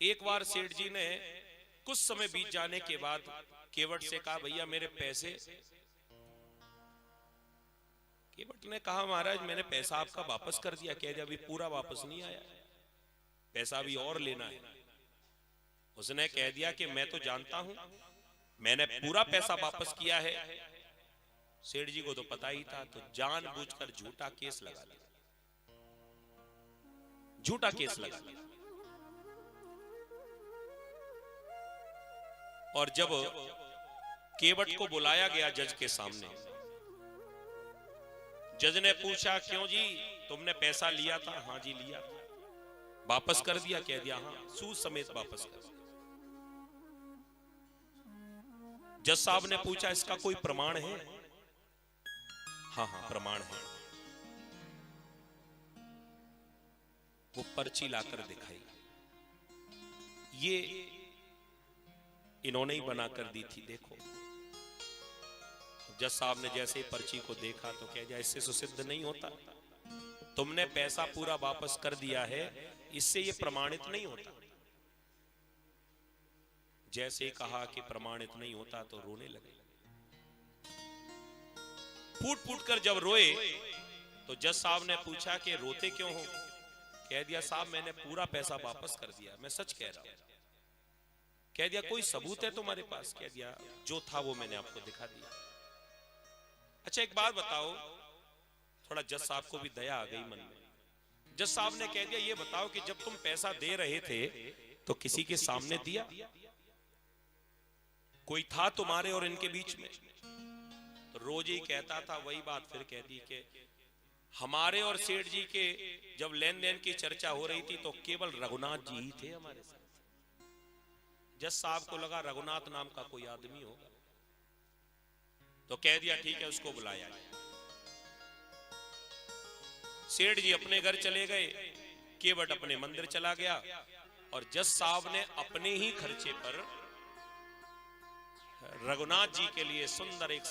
एक बार सेठ जी ने कुछ समय बीत जाने के बाद केवट से कहा, भैया मेरे पैसे। केवट ने कहा, महाराज मैंने पैसा आपका वापस कर दिया। कह दिया, अभी पूरा वापस नहीं आया, पैसा भी और लेना है। उसने कह दिया कि मैं तो जानता हूं, मैंने पूरा पैसा वापस किया है। सेठ जी को तो पता ही था, तो जानबूझकर झूठा केस लगा दिया, झूठा केस लगा दिया। और जब केवट को बुलाया गया जज के सामने, जज ने पूछा, क्यों जी तुमने पैसा लिया था? हाँ जी लिया था। वापस कर दिया? कह दिया हाँ, सूद समेत वापस कर दिया। जज साहब ने पूछा, इसका कोई प्रमाण है? हाँ हाँ प्रमाण है। वो पर्ची लाकर दिखाई, ये इन्होंने ही बनाकर दी थी, देखो। जज साहब ने जैसे ही पर्ची को देखा तो कह दिया, इससे तो सिद्ध नहीं होता, तुमने पैसा पूरा वापस कर दिया है, इससे ये प्रमाणित नहीं होता। जैसे ही कहा कि प्रमाणित नहीं होता तो रोने लगे। फूट फूट कर जब रोए तो जज साहब ने पूछा कि रोते क्यों हो? कह दिया, साहब मैंने पूरा पैसा वापस कर दिया, मैं सच कह रहा हूं। कह दिया, कोई सबूत है तुम्हारे पास? कह दिया, जो था वो मैंने आपको दिखा दिया। अच्छा एक बात बताओ, थोड़ा जज साहब को भी दया आ गई मन में। जज साहब ने कह दिया, ये बताओ कि जब तुम पैसा दे रहे थे तो किसी के सामने दिया? कोई था तुम्हारे और इनके बीच में? तो रोज ही कहता था वही बात, फिर कह दी कि हमारे और सेठ जी के जब लेन देन की चर्चा हो रही थी तो केवल रघुनाथ जी ही थे हमारे साथ। जज साहब को लगा रघुनाथ नाम का कोई आदमी होगा, तो कह दिया ठीक है, उसको बुलाया। सेठ जी अपने घर चले गए, केवट अपने मंदिर चला गया, और जज साहब ने अपने ही खर्चे पर रघुनाथ जी के लिए सुंदर एक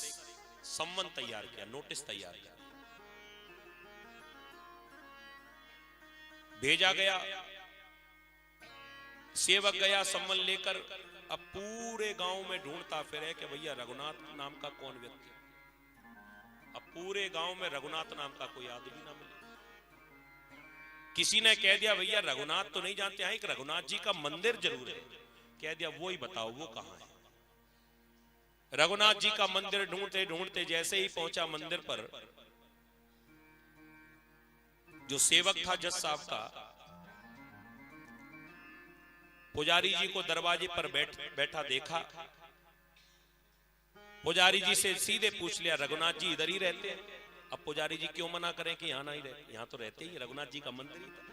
सम्मन तैयार किया, नोटिस तैयार किया। भेजा गया, सेवक गया सम्मन लेकर। अब पूरे गांव में ढूंढता फिरे कि भैया रघुनाथ नाम का कौन व्यक्ति। अब पूरे गांव में रघुनाथ नाम का कोई आदमी ना मिले। किसी ने कह दिया, भैया रघुनाथ तो नहीं जानते हैं, एक रघुनाथ जी का मंदिर जरूर है। कह दिया, वो ही बताओ वो कहां है। रघुनाथ जी का मंदिर ढूंढते ढूंढते जैसे ही पहुंचा मंदिर पर, जो सेवक था जज साहब का, पुजारी जी को दरवाजे पर बैठा देखा। पुजारी जी से सीधे पूछ लिया, रघुनाथ जी इधर ही रहते हैं? अब पुजारी जी क्यों मना करें कि यहां नहीं रहते, यहां तो रहते ही, रघुनाथ जी का मंदिर ही था।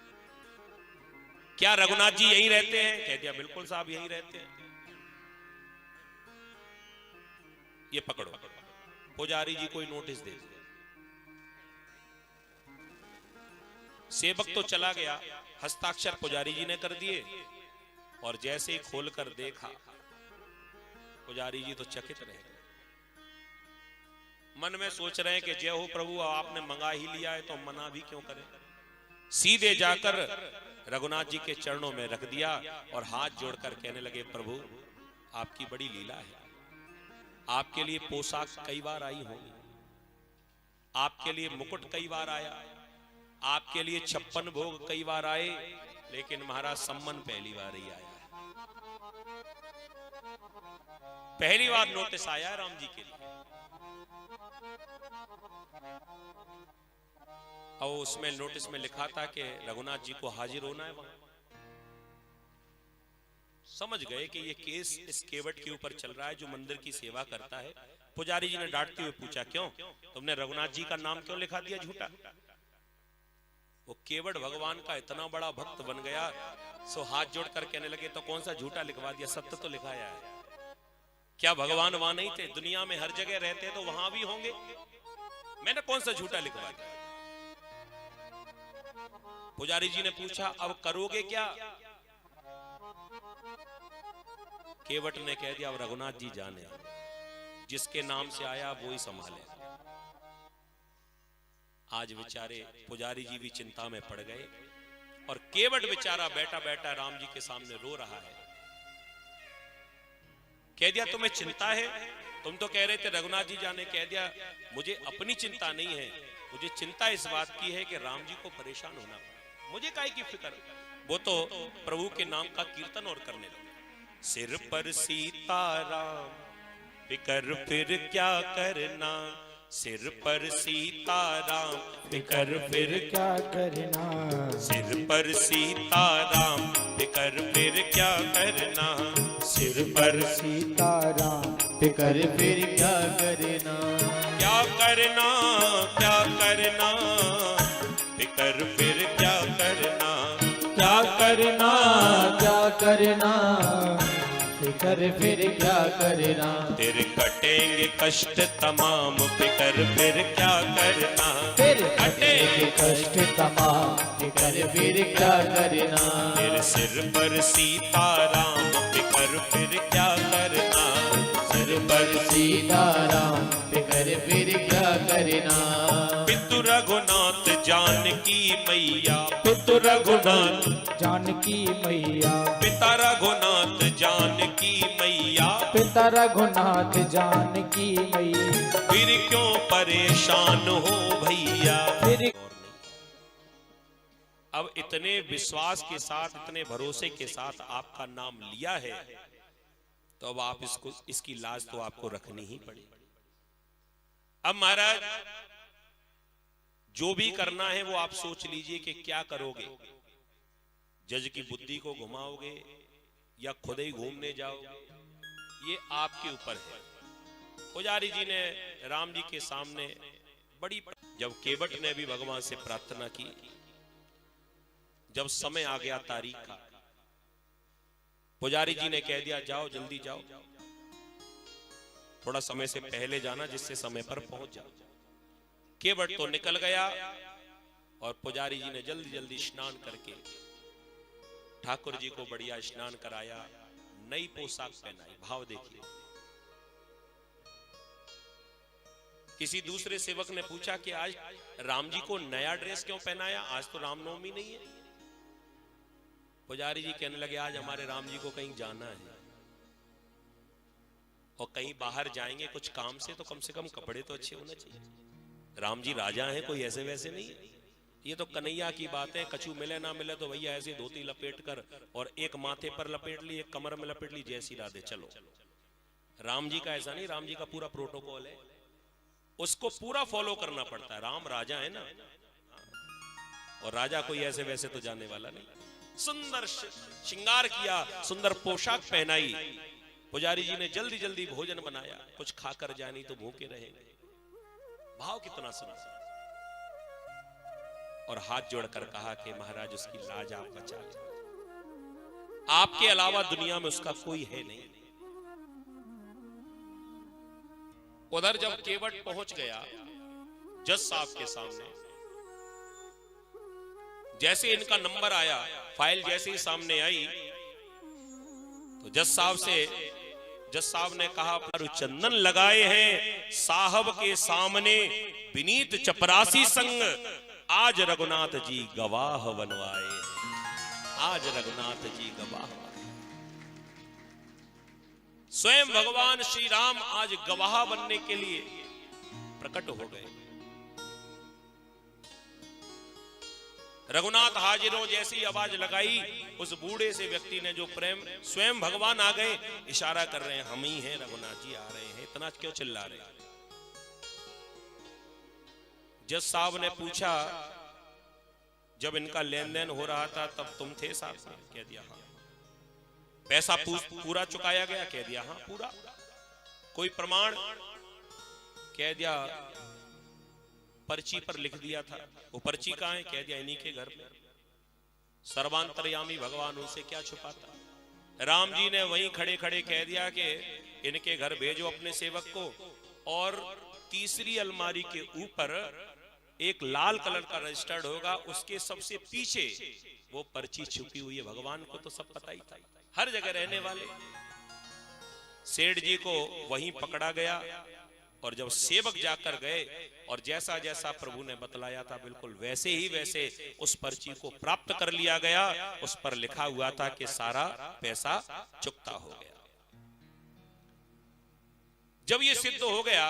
क्या रघुनाथ जी यहीं रहते हैं? कह दिया, बिल्कुल साहब यहीं रहते हैं। ये पकड़ो। पुजारी जी को नोटिस दे दिया। सेवक तो चला गया, हस्ताक्षर पुजारी जी ने कर दिए, और जैसे ही खोलकर देखा, पुजारी जी तो चकित रह गए। मन में सोच रहे हैं कि जय हो प्रभु, आपने मंगा ही लिया है तो मना भी क्यों करें। सीधे जाकर रघुनाथ जी के चरणों में रख दिया और हाथ जोड़कर कहने लगे, प्रभु आपकी बड़ी लीला है, आपके लिए पोशाक कई बार आई होगी, आपके लिए मुकुट कई बार आया, आपके लिए 56 भोग कई बार आए, लेकिन महाराज सम्मन पहली बार ही आया। पहली बार नोटिस आया राम जी के लिए। और उसमें नोटिस में लिखा था कि रघुनाथ जी को हाजिर होना है वहां। समझ गए कि ये केस इस केवट के ऊपर चल रहा है जो मंदिर की सेवा करता है। पुजारी जी ने डांटते हुए पूछा, क्यों तुमने रघुनाथ जी का नाम क्यों लिखा दिया झूठा? वो केवट भगवान का इतना बड़ा भक्त बन गया, सो हाथ जोड़कर कहने लगे, तो कौन सा झूठा लिखवा दिया, सत्य तो लिखाया है। क्या भगवान वहां नहीं थे? दुनिया में हर जगह रहते तो वहां भी होंगे, मैंने कौन सा झूठा लिखवा दिया। पुजारी जी ने पूछा, अब करोगे क्या? केवट ने कह दिया, अब रघुनाथ जी जाने, जिसके नाम से आया वो ही संभाले। आज बेचारे पुजारी जी भी चिंता में पड़ गए और केवट बेचारा बैठा बैठा राम जी के सामने रो रहा है। कह दिया तुम्हें चिंता है, तुम तो कह रहे थे रघुनाथ जी जाने। कह दिया मुझे अपनी चिंता नहीं है, मुझे चिंता इस बात की है कि राम जी को परेशान होना पड़ा। मुझे काहे की फिक्र, वो तो प्रभु के नाम का कीर्तन और करने लगे। सिर पर सीताराम फिकर फिर क्या करना, सिर पर सीताराम फिकर फिर क्या करना, सिर पर सीताराम फिकर फिर क्या करना, सिर पर सीताराम फिकर फिर क्या करना, क्या करना क्या करना, फिकर फिर क्या करना, क्या करना क्या करना, फिकर फिर क्या करना, तेरे कटेंगे कष्ट तमाम, फिकर फिर क्या करना, फिर कटेंगे कष्ट तमाम, फिकर फिर क्या करना, तेरे सिर पर सीताराम फिकर फिर क्या करना, सिर पर सीताराम फिकर फिर क्या करना, पितु रघुनाथ जानकी मैया, पितु रघुनाथ जानकी मैया, पिता रघुनाथ जानकी मैया, पिता रघुनाथ जानकी मैया, फिर क्यों परेशान हो भैया। फिर अब इतने विश्वास के साथ, इतने भरोसे के साथ आपका नाम लिया है, तो अब आप इसको, इसकी लाज तो आपको रखनी ही पड़ेगी। अब महाराज जो भी करना है वो आप सोच लीजिए कि क्या करोगे। जज की बुद्धि को घुमाओगे या खुद ही घूमने जाओगे, ये आपके ऊपर है। पुजारी जी ने राम जी के सामने जब केवट ने भी भगवान से प्रार्थना की, जब समय आ गया तारीख का, पुजारी जी ने कह दिया जाओ जल्दी जाओ, थोड़ा समय से पहले जाना जिससे समय पर पहुंच जाओ। केवट तो निकल गया और पुजारी जी ने जल्दी जल्दी स्नान करके ठाकुर जी को बढ़िया स्नान कराया, नई पोशाक पहनाई। भाव देखिए। किसी दूसरे सेवक ने पूछा कि आज राम जी को नया ड्रेस क्यों पहनाया, आज तो रामनवमी नहीं है। पुजारी जी कहने लगे आज हमारे राम जी को कहीं जाना है और कहीं बाहर जाएंगे कुछ काम से, तो कम से कम कपड़े तो अच्छे होने चाहिए। राम जी राजा हैं, कोई ऐसे वैसे नहीं है। ये तो कन्हैया की बात है, कछू मिले ना मिले तो भैया ऐसे धोती लपेट कर और एक माथे पर लपेट ली, एक कमर में लपेट ली, जैसी राधे चलो। राम जी का ऐसा नहीं, राम जी का पूरा प्रोटोकॉल है, उसको पूरा फॉलो करना पड़ता है। राम राजा है ना, और राजा कोई ऐसे वैसे तो जाने वाला नहीं। सुंदर श्रृंगार किया, सुंदर पोशाक पहनाई। पुजारी जी ने जल्दी जल्दी भोजन बनाया, कुछ खाकर जानी तो भूखे रहेंगे। भाव कितना सुना, और हाथ जोड़कर कहा कि महाराज उसकी लाज आप बचा लें, आपके अलावा दुनिया में उसका कोई है नहीं। उधर जब केवट पहुंच गया जज साहब के सामने, जैसे इनका नंबर आया, फाइल जैसे ही सामने आई, तो जज साहब ने कहा चंदन लगाए हैं साहब के सामने, विनीत चपरासी संग, आज रघुनाथ जी गवाह बनवाए, आज रघुनाथ जी गवाह। स्वयं भगवान श्री राम आज गवाह बनने के लिए प्रकट हो गए। रघुनाथ हाजिरों जैसी आवाज लगाई, उस बूढ़े से व्यक्ति ने जो प्रेम, स्वयं भगवान आ गए, इशारा कर रहे हैं हम ही हैं, रघुनाथ जी आ रहे हैं, इतना क्यों चिल्ला रहे हैं। जज साहब ने पूछा जब इनका लेन देन हो रहा था तब तुम थे साथ में? कह दिया हाँ। पैसा पूरा चुकाया गया? कह दिया हाँ पूरा। कोई प्रमाण? कह दिया पर्ची पर लिख दिया था। वो पर्ची कहाँ है? कह दिया इन्हीं के घर में। सर्वांतर्यामी भगवान उनसे क्या छुपाता। राम जी ने वहीं खड़े खड़े कह दिया कि इनके घर भेजो अपने सेवक को, और तीसरी अलमारी के ऊपर एक लाल कलर का रजिस्टर्ड होगा, उसके सबसे पीछे वो पर्ची छुपी हुई है। भगवान को तो सब पता ही था, हर जगह रहने वाले। सेठ जी को वहीं पकड़ा गया और जब सेवक जाकर गए और जैसा जैसा प्रभु ने बतलाया था बिल्कुल वैसे ही वैसे उस पर्ची को प्राप्त कर लिया गया। उस पर लिखा हुआ था कि सारा पैसा चुकता हो गया। जब ये सिद्ध हो गया,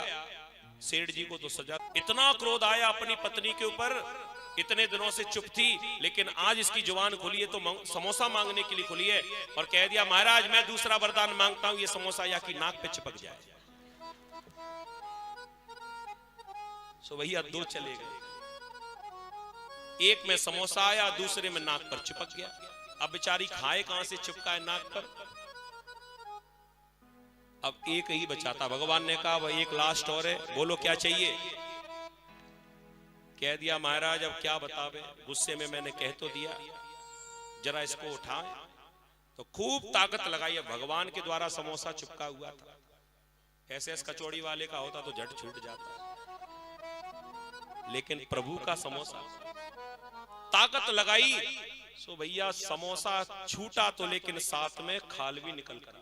सेठ जी को तो सजा, इतना क्रोध आया अपनी पत्नी के ऊपर, इतने दिनों से चुप थी लेकिन आज इसकी जुबान खुली है तो समोसा मांगने के लिए खुली है, और कह दिया महाराज मैं दूसरा वरदान मांगता हूं, ये समोसा या की नाक पे चिपक जाए। सो भैया दो चले गए, एक में समोसा आया, दूसरे में नाक पर चिपक गया। अब बेचारी खाए कहां से, चिपका है नाक पर। अब एक ही बचा था। भगवान ने कहा वह एक लास्ट और है, बोलो क्या चाहिए। कह दिया महाराज अब क्या बतावे, गुस्से में मैंने कह तो दिया, जरा इसको उठाए। तो खूब ताकत लगाई। भगवान के द्वारा समोसा चिपका हुआ था, ऐसे कचौड़ी वाले का होता तो झट छूट जाता, लेकिन प्रभु का समोसा, ताकत लगाई। सो भैया समोसा छूटा तो लेकिन साथ में खाल भी निकल कर,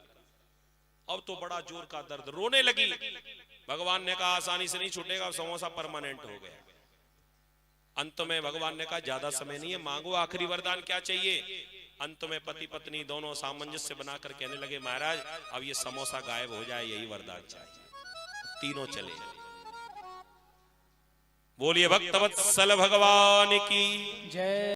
अब तो बड़ा जोर का दर्द, रोने लगी। भगवान ने कहा आसानी से नहीं छूटेगा, समोसा परमानेंट हो गया। अंत में भगवान ने कहा ज्यादा समय नहीं है, मांगो आखिरी वरदान क्या चाहिए। अंत में पति पत्नी दोनों सामंजस्य बनाकर कहने लगे महाराज अब ये समोसा गायब हो जाए, यही वरदान चाहिए। तीनों चले गए। बोलिए भक्तवत्सल भगवान की जय।